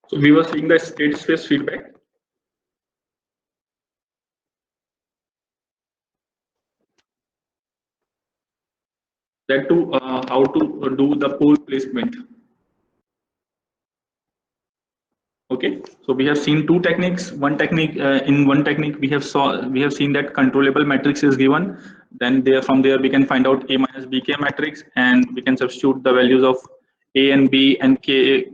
So we were seeing the state space feedback. That to how to do the pole placement. Okay, so we have seen two techniques. One technique in one technique we have seen that controllable matrix is given. Then there from there we can find out A minus BK matrix, and we can substitute the values of A and B and K.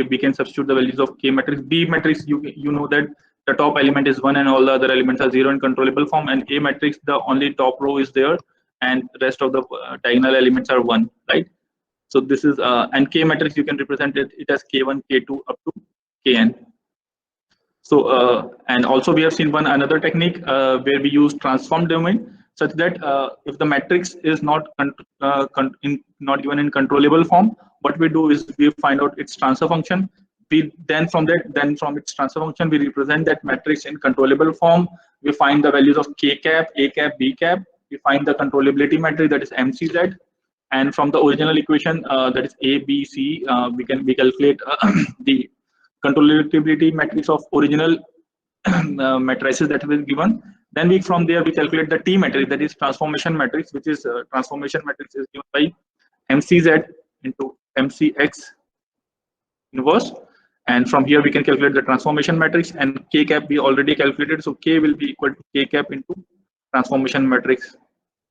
We can substitute the values of K matrix. B matrix, you know that the top element is 1 and all the other elements are 0 in controllable form, and A matrix the only top row is there and rest of the diagonal elements are 1, right? So this is and K matrix you can represent it as K1, K2 up to Kn. So and also we have seen another technique where we use transform domain such that if the matrix is not not given in controllable form, what we do is we find out its transfer function. We then from its transfer function we represent that matrix in controllable form. We find the values of K cap, A cap, B cap. We find the controllability matrix, that is MCZ, and from the original equation that is A, B, C, we calculate the controllability matrix of original matrices that was given. Then from there we calculate the T matrix, that is transformation matrix, which is transformation matrix is given by MCZ into MCX inverse. And from here we can calculate the transformation matrix, and K cap we already calculated, so K will be equal to K cap into transformation matrix.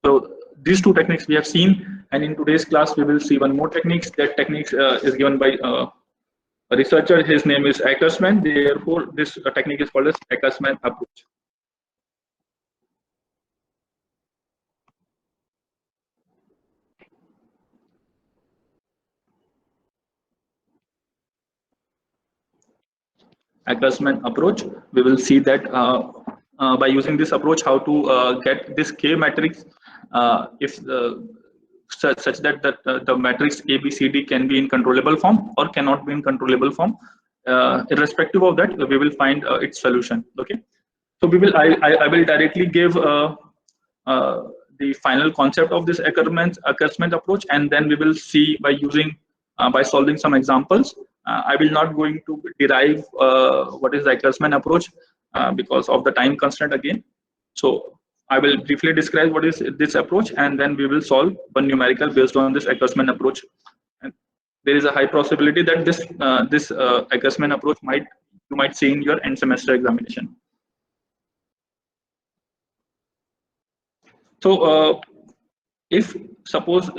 So these two techniques we have seen, and in today's class we will see one more techniques. That technique is given by a researcher. His name is Ackersman. Therefore, this technique is called as Ackersman approach. Ackersman approach. We will see that by using this approach, how to get this K matrix if such that the matrix A, B, C, D can be in controllable form or cannot be in controllable form. Irrespective of that, we will find its solution. Okay, so I will directly give the final concept of this Ackersman approach, and then we will see by using by solving some examples. I will not going to derive what is the Ackersman approach because of the time constraint again. So I will briefly describe what is this approach, and then we will solve one numerical based on this Ackersman approach. And there is a high possibility that this Ackersman approach you might see in your end semester examination. So if suppose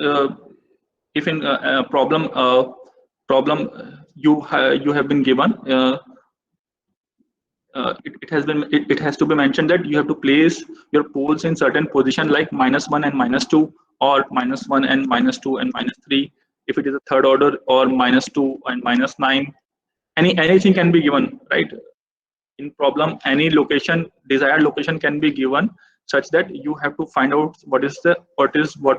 if in a problem you have been given, it has to be mentioned that you have to place your poles in certain position like -1 and -2, or -1 and -2 and -3 if it is a third order, or -2 and -9. Anything can be given, right? In problem, any location, desired location can be given, such that you have to find out what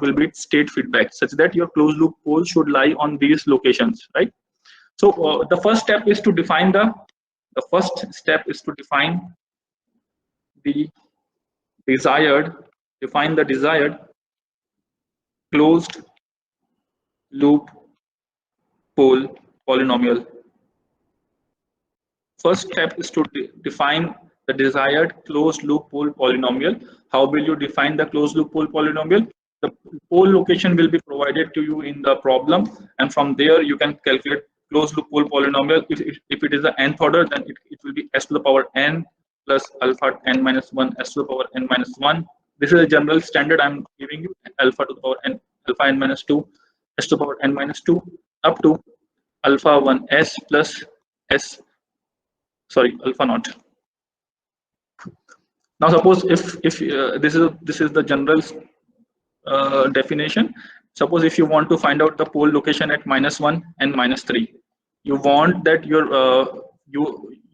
will be its state feedback, such that your closed loop pole should lie on these locations, right? So the first step is to define the desired closed loop pole polynomial. First step is to define the desired closed loop pole polynomial. How will you define the closed loop pole polynomial? The pole location will be provided to you in the problem, and from there you can calculate closed loop pole polynomial. If it is the nth order, then it will be s to the power n plus alpha n minus 1 s to the power n minus 1. This is a general standard I'm giving you. Alpha to the power n, alpha n minus 2, s to the power n minus 2, up to alpha 1 s plus s, sorry, alpha naught. Now suppose if this is the general definition. Suppose if you want to find out the pole location at -1 and -3, you want that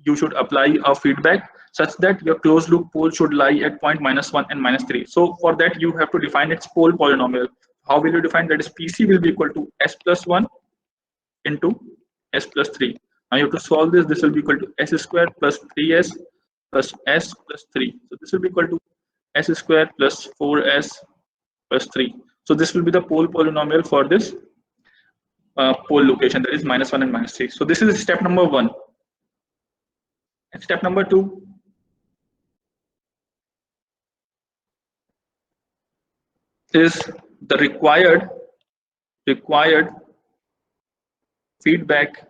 you should apply a feedback such that your closed loop pole should lie at point -1 and -3. So for that you have to define its pole polynomial. How will you define that? Is PC will be equal to s plus 1 into s plus 3. Now you have to solve this. This will be equal to s square plus 3s plus s plus 3. So this will be equal to s square plus 4s plus 3. So this will be the pole polynomial for this pole location, that is -1 and -3. So this is step number 1. And step number 2 is the required feedback.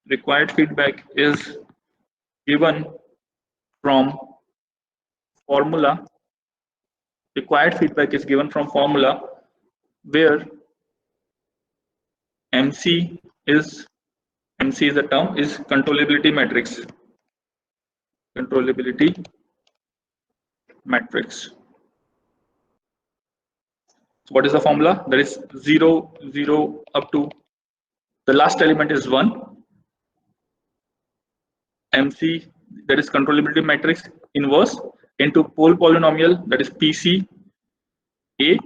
Required feedback is given from formula. Required feedback is given from formula where MC is a term, is controllability matrix. Controllability matrix. So what is the formula? That is 0, 0 up to the last element is 1. MC, that is controllability matrix inverse, into pole polynomial, that is PC A.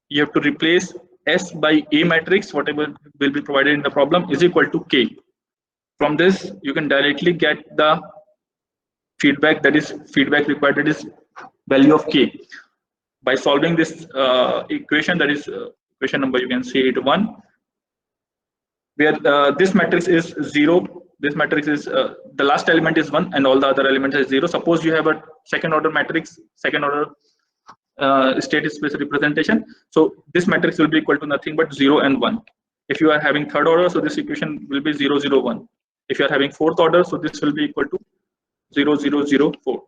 You have to replace S by A matrix, whatever will be provided in the problem, is equal to K. From this, you can directly get the feedback, that is feedback required, that is value of K. By solving this equation, that is equation number, you can see it 1, where this matrix is 0. This matrix is the last element is 1 and all the other elements is 0. Suppose you have a second order matrix, second order state space representation. So this matrix will be equal to nothing but 0 and 1. If you are having third order, so this equation will be 0, 0, 1. If you are having fourth order, so this will be equal to 0, 0, 0, 4.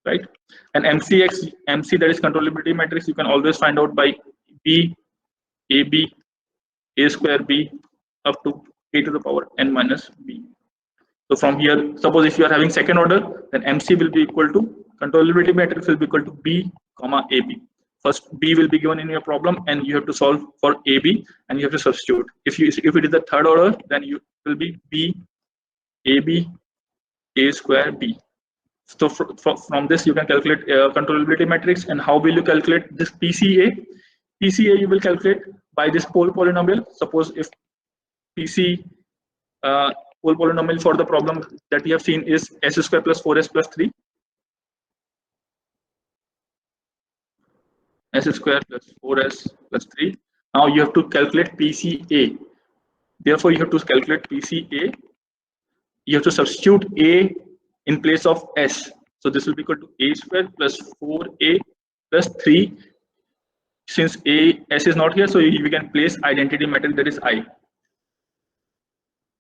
Right? And MC, that is controllability matrix, you can always find out by B, AB, A square B up to A to the power n minus B. So from here, suppose if you are having second order, then MC will be equal to, controllability matrix will be equal to B comma AB. First B will be given in your problem and you have to solve for AB and you have to substitute. If it is the third order, then you will be B, AB, A square B. So from this you can calculate controllability matrix. And how will you calculate this PCA? PCA you will calculate by this pole polynomial. Suppose if PC pole polynomial for the problem that we have seen is s square plus 4s plus 3. S square plus 4s plus 3. Now you have to calculate PCA. Therefore, you have to calculate PCA. You have to substitute A in place of S. So this will be equal to A square plus 4A plus 3. Since S is not here, so we can place identity matrix, that is I.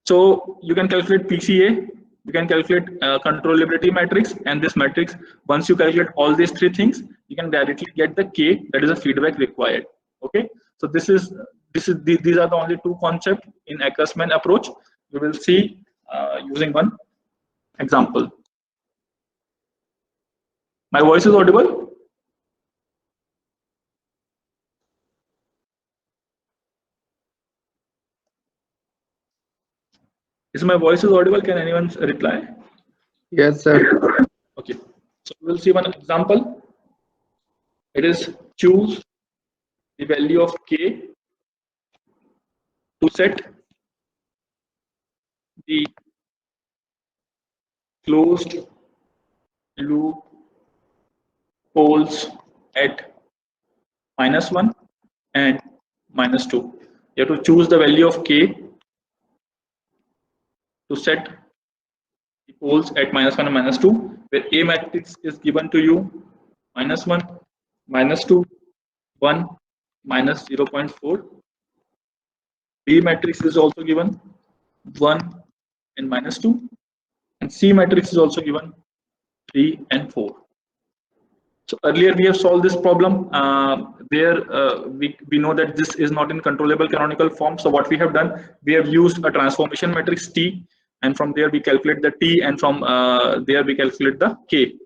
So you can calculate PCA, you can calculate controllability matrix, and this matrix, once you calculate all these three things, you can directly get the K, that is the feedback required. Okay, so these are the only two concepts in Ackermann approach. We will see using one example. My voice is audible? Is my voice is audible? Can anyone reply? Yes, sir. Okay, so we will see one example. It is choose the value of K to set the closed loop poles at -1 and -2. You have to choose the value of K to set the poles at -1 and -2, where A matrix is given to you -1, -2, 1, -0.4. B matrix is also given 1 and -2, and C matrix is also given 3 and 4. So earlier we have solved this problem. We know that this is not in controllable canonical form. So what we have done, we have used a transformation matrix T, and from there we calculate the T, and from there we calculate the K,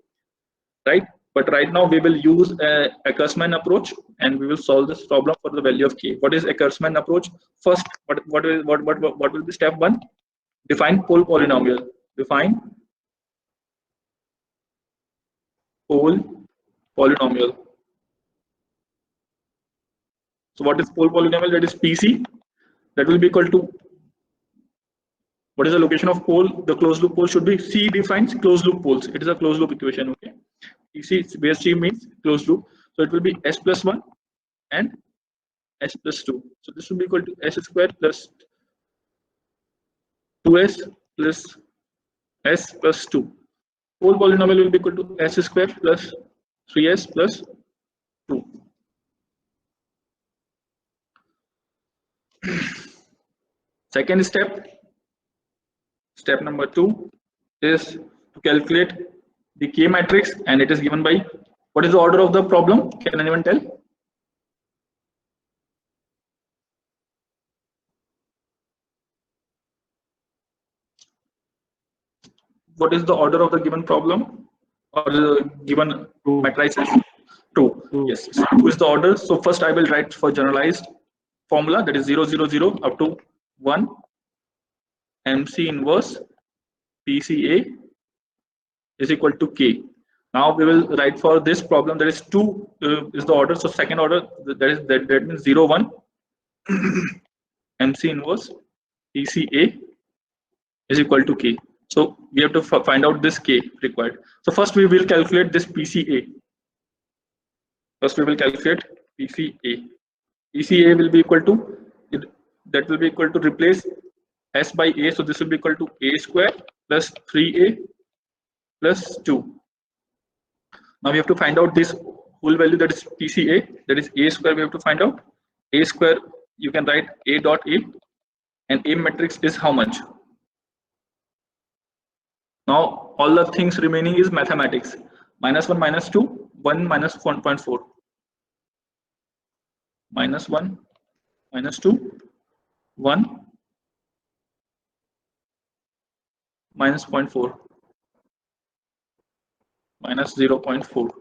right? But right now we will use a Ackermann approach, and we will solve this problem for the value of K. What is Ackermann approach? First, what will be step 1? Define pole polynomial. Define pole polynomial. So what is pole polynomial? That is PC. That will be equal to, what is the location of pole? The closed loop pole should be, C defines closed loop poles. It is a closed loop equation. Okay, PC where C means closed loop. So it will be S plus 1 and S plus 2. So this will be equal to S square plus 2S plus S plus 2. whole polynomial will be equal to s square plus 3s plus 2. Second step number 2 is to calculate the K matrix, and it is given by, what is the order of the problem? Can anyone tell? What is the order of the given problem or the given matrices? 2. Yes, so 2 is the order. So first I will write for generalized formula, that is 0 0 0 up to 1 MC inverse PCA is equal to K. Now we will write for this problem, that is 2 is the order. So second order, that means 0 1 MC inverse PCA is equal to K. So we have to find out this K required. So first we will calculate this PCA. First we will calculate PCA. PCA will be equal to, that will be equal to, replace S by A. So this will be equal to A square plus 3A plus 2. Now we have to find out this whole value, that is PCA, that is A square. We have to find out A square. You can write A dot A, and A matrix is how much? Now all the things remaining is mathematics. -1 -2, 1 minus 1.4, -1 -2, 1 minus 0.4 minus 0.4.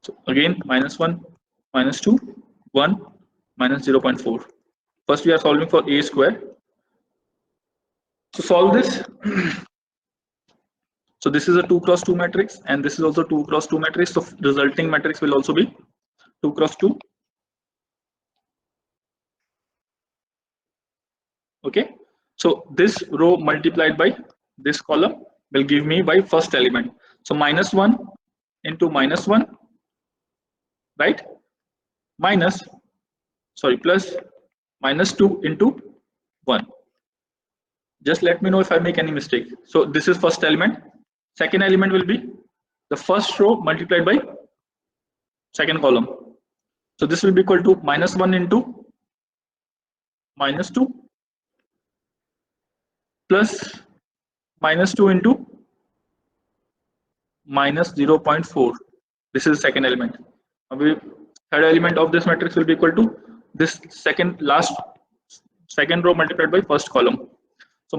So again -1 -2, 1 minus 0.4. First we are solving for A square. So solve this. So this is a 2 cross 2 matrix, and this is also 2 cross 2 matrix. So resulting matrix will also be 2 cross 2. Okay. So this row multiplied by this column will give me by first element. So -1 into -1, right? Plus -2 into 1. Just let me know if I make any mistake. So this is first element. Second element will be the first row multiplied by second column. So this will be equal to -1 into -2 plus -2 into -0.4. This is the second element. Third element of this matrix will be equal to this second row multiplied by first column. So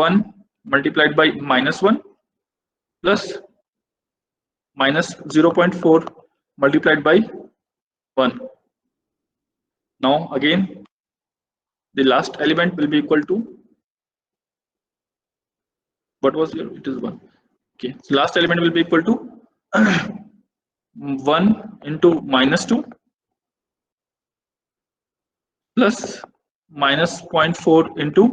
1 multiplied by -1 plus -0.4 multiplied by 1. Now again the last element will be equal to, what was here? It is 1. Okay, so last element will be equal to 1 into -2 plus -0.4 into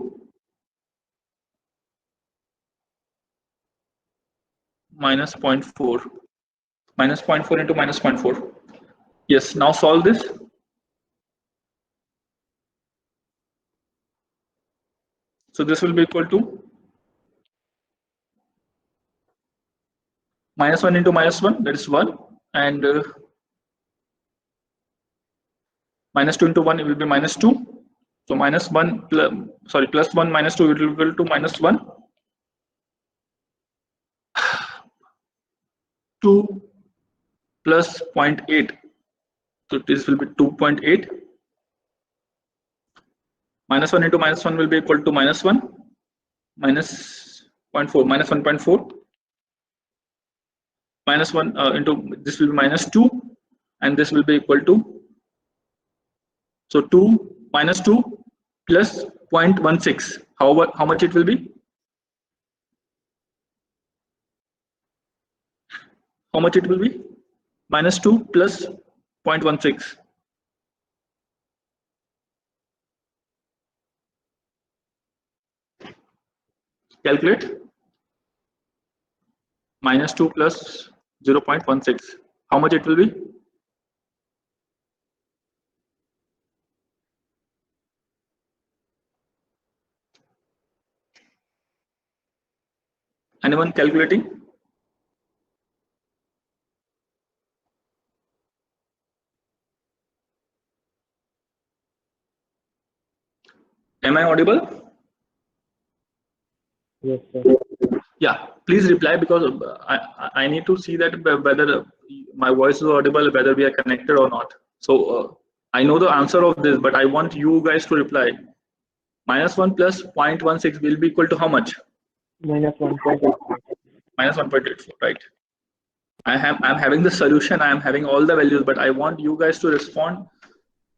-0.4 into -0.4. Yes, now solve this. So this will be equal to -1 into -1, that is 1, and -2 into 1, it will be -2. So -1 plus 1 -2, it will be equal to -1. 2 plus 0.8, so this will be 2.8. -1 into -1 will be equal to -1, minus 0.4, minus 1.4, -1 into this will be -2, and this will be equal to, so 2 minus 2 plus 0.16. How much it will be? How much it will be? -2 plus 0.16. Calculate. -2 plus 0.16. How much it will be? Anyone calculating? Am I audible? Yes, sir. Yeah, please reply, because I need to see that whether my voice is audible, whether we are connected or not. So I know the answer of this, but I want you guys to reply. -1 plus 0.16 will be equal to how much? -1.84. -1.84, right? I'm having the solution, I am having all the values, but I want you guys to respond,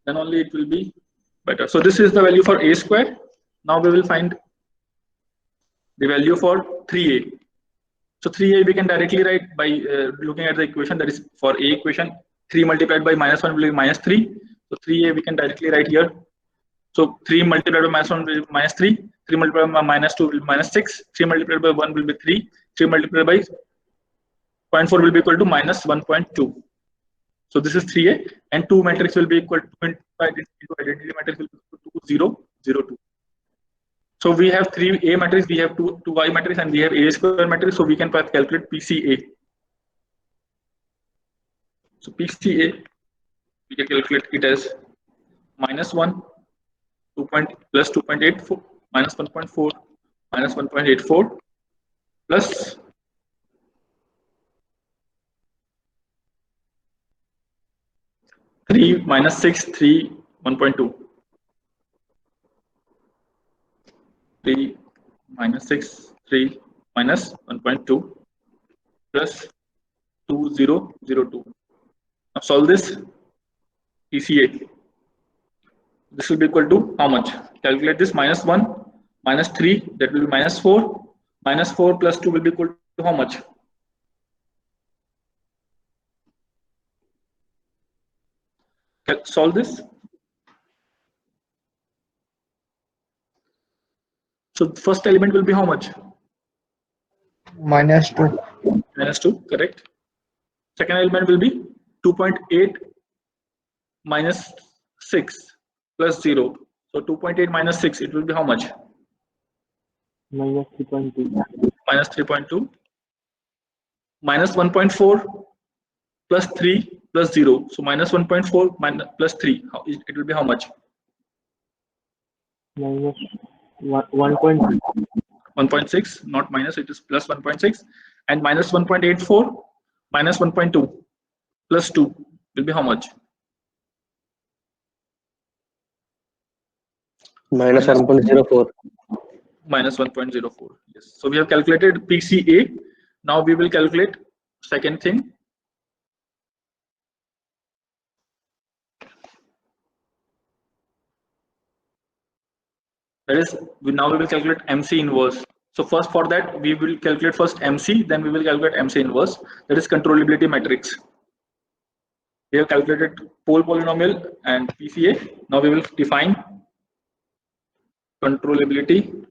then only it will be better. So this is the value for a square. Now we will find the value for 3a. So 3a we can directly write by looking at the equation, that is for a equation, 3 multiplied by -1 will be -3. So 3a we can directly write here. So 3 multiplied by -1 will be -3, 3 multiplied by -2 will be -6, 3 multiplied by 1 will be 3, 3 multiplied by 0.4 will be equal to -1.2. So this is 3a, and 2 matrix will be equal to identity matrix will be equal to 0, 0, 2. So we have 3a matrix, we have 2y matrix, and we have a square matrix. So we can calculate PCA. So PCA, we can calculate it as -1, 2 plus 2.84, -1.4, -1.84, plus 3 minus 6, 3, 1.2. 3 minus 6, 3 minus 1.2 plus 2, 0, 0, 2. Now solve this PCA. This will be equal to how much? Calculate this. -1 minus 3, that will be -4. -4 plus 2 will be equal to how much? Solve this. So the first element will be how much? -2. -2, correct. Second element will be 2.8 minus 6 plus 0. So 2.8 minus 6, it will be how much? -3.2. -3.2. Minus 1.4 plus 3 plus 0. So -1.4 plus 3, it will be how much? -1.6. 1.6, not minus, it is plus 1.6. And -1.84 minus 1.2 plus 2 will be how much? -1.04. -1.04. Yes. So we have calculated PCA. Now we will calculate second thing. That is, now we will calculate MC inverse. So first, for that we will calculate first MC, then we will calculate MC inverse. That is controllability matrix. We have calculated pole polynomial and PCA. Now we will define controllability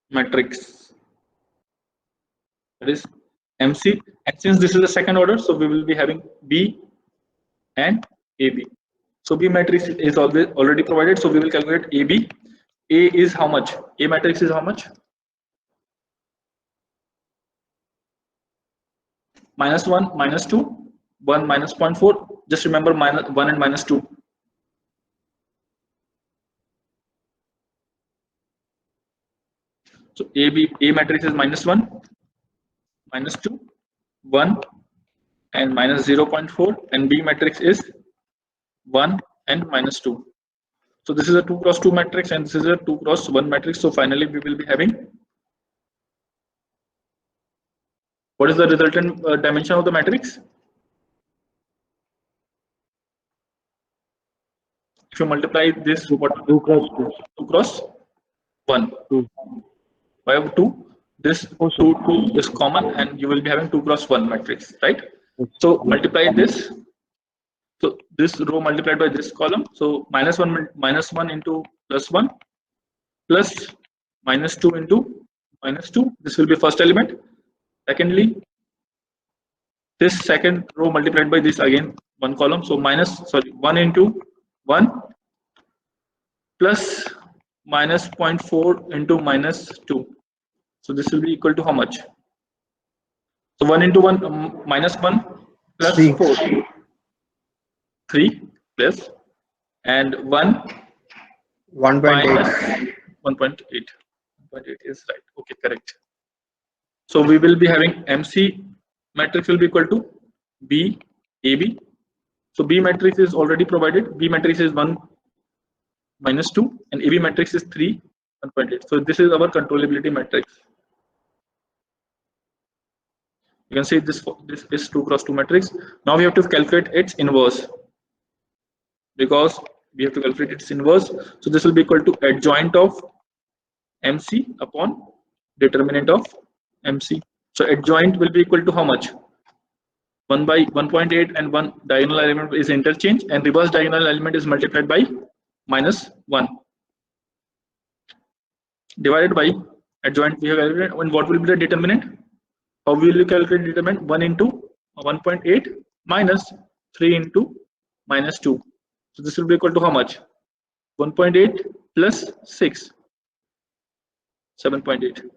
matrix. That is MC, and since this is the second order, so we will be having B and AB. So B matrix is already provided, so we will calculate AB. A is how much? A matrix is how much? -1, -2, 1 minus 0.4. Just remember -1 and -2. So A matrix is -1, -2, 1, and -0.4, and B matrix is 1 and -2. So this is a 2 cross 2 matrix, and this is a 2 cross 1 matrix. So finally we will be having, what is the resultant dimension of the matrix? If you multiply this, what? 2 cross 2. 2 cross 1. 2. Why have 2? This 2 is common, and you will be having 2 cross 1 matrix, right? So multiply this. So this row multiplied by this column. So -1 into +1 plus -2 into -2. This will be first element. Secondly, this second row multiplied by this, again one column. So 1 into 1 plus minus 0.4 into minus 2. So this will be equal to how much? So 1 into 1 minus 1 plus 3. 4. 3 plus and 1 1.8. minus 1.8. 1.8 is right. Okay, correct. So we will be having MC matrix will be equal to B AB. So B matrix is already provided. B matrix is 1 minus 2 and AB matrix is 3 1.8. So this is our controllability matrix. You can see this is 2 cross 2 matrix. Now we have to calculate its inverse, because we have to calculate its inverse. So this will be equal to adjoint of MC upon determinant of MC. So adjoint will be equal to how much? 1 by 1.8 and one diagonal element is interchange and reverse diagonal element is multiplied by minus 1 divided by adjoint we have calculated. And what will be the determinant? How will you calculate determinant? 1 into 1.8 minus 3 into minus 2. So this will be equal to how much? 1.8 plus 6, 7.8.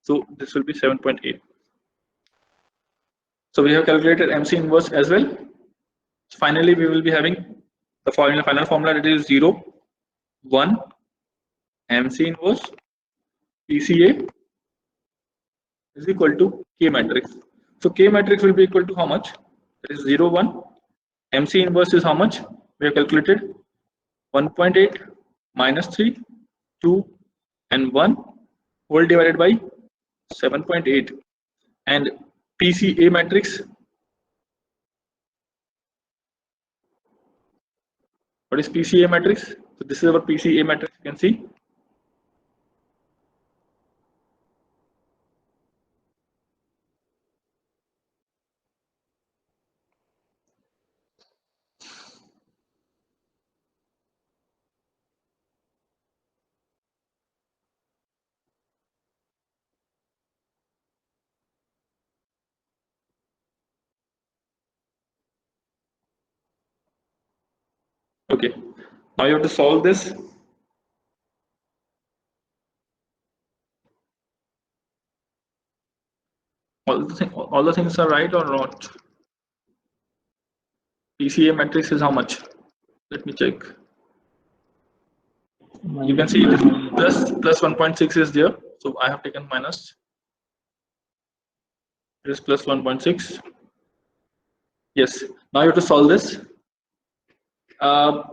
So this will be 7.8. So we have calculated MC inverse as well. So finally, we will be having the final formula, that is 0, 1 MC inverse PCA is equal to K matrix. So K matrix will be equal to how much? That is 0, 1. MC inverse is how much? We have calculated 1.8 minus 3, 2 and 1 whole divided by 7.8. And PCA matrix, what is PCA matrix? So this is our PCA matrix, you can see. Okay, now you have to solve this. All the things are right or not? PCA matrix is how much? Let me check. You can see it is plus 1.6 is there. So I have taken minus. It is plus 1.6. Yes. Now you have to solve this.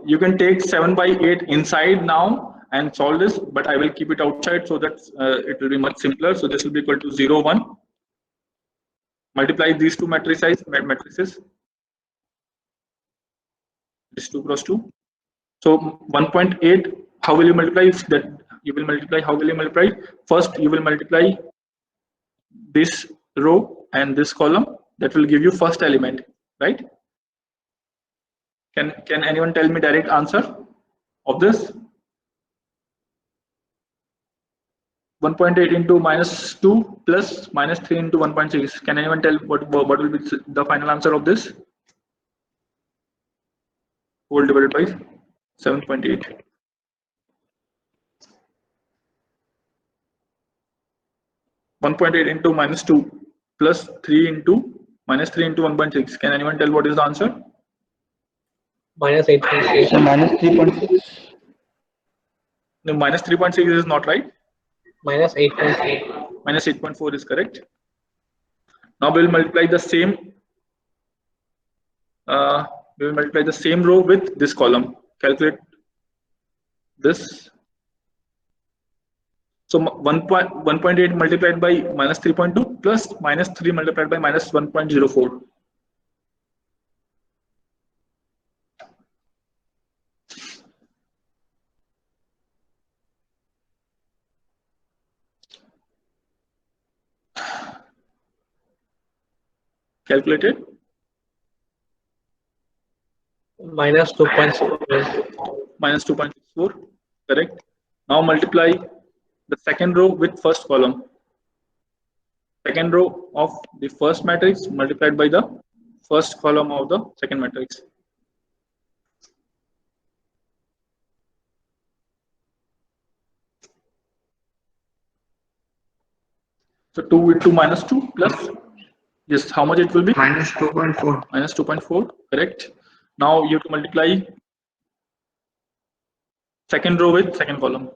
You can take 7 by 8 inside now and solve this, but I will keep it outside so that it will be much simpler. So this will be equal to 0, 1. Multiply these two matrices. This 2 cross 2. So 1.8. How will you multiply that? You will multiply. How will you multiply? First, you will multiply this row and this column. That will give you first element, right? Can anyone tell me direct answer of this? 1.8 into minus 2 plus minus 3 into 1.6. Can anyone tell what will be the final answer of this? Whole divided by 7.8. into minus 2 plus 3 into minus 3 into 1.6. Can anyone tell what is the answer? Minus 8.6. So minus 3.6. No, minus 3.6 is not right. Minus 8.4. Minus 8.4 is correct. Now we will multiply the same. We will multiply the same row with this column. Calculate this. So 1.8 multiplied by minus 3.2 plus minus 3 multiplied by minus 1.04. Calculated. Minus 2.64. Minus 2.64. Correct. Now multiply the second row with first column. Second row of the first matrix multiplied by the first column of the second matrix. So 2 into minus 2 plus, yes, how much it will be? minus 2.4. Minus 2.4, correct. Now you have to multiply second row with second column.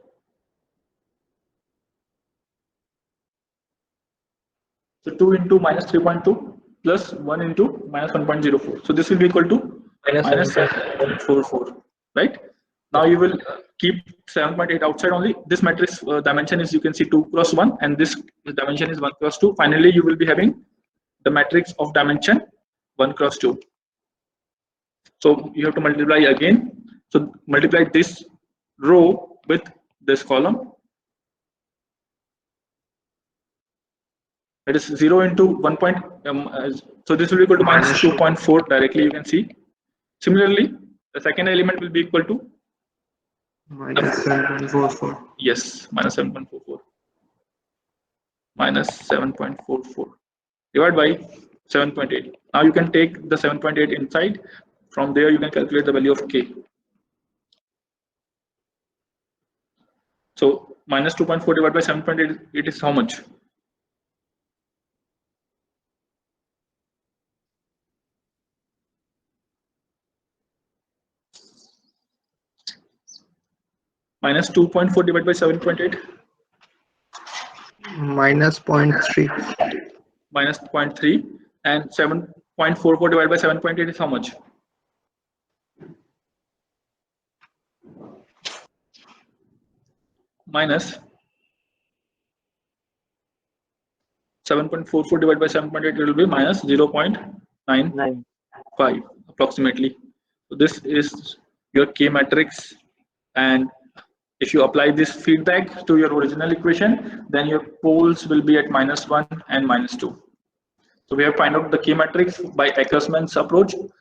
So 2 into minus 3.2 plus 1 into minus 1.04. So this will be equal to minus 7.44, right? Now you will keep 7.8 outside only. This matrix dimension is, you can see, 2 cross 1, and this dimension is 1 cross 2. Finally, you will be having the matrix of dimension 1 cross 2. So you have to multiply again. So multiply this row with this column. That is 0 into 1 point. So this will be equal to minus 2.4 directly, you can see. Similarly, the second element will be equal to Minus 7.44. yes, minus 7.44. Minus 7.44 divided by 7.8. Now you can take the 7.8 inside. From there, you can calculate the value of k. So minus 2.4 divided by 7.8, it is how much? Minus 2.4 divided by 7.8. Minus 0.3. Minus 0.3, and 7.44 divided by 7.8 is how much? Minus 7.44 divided by 7.8, it will be minus 0.95 approximately. So this is your K matrix, and if you apply this feedback to your original equation, then your poles will be at -1 and -2. So we have find out the K matrix by Ackermann's approach.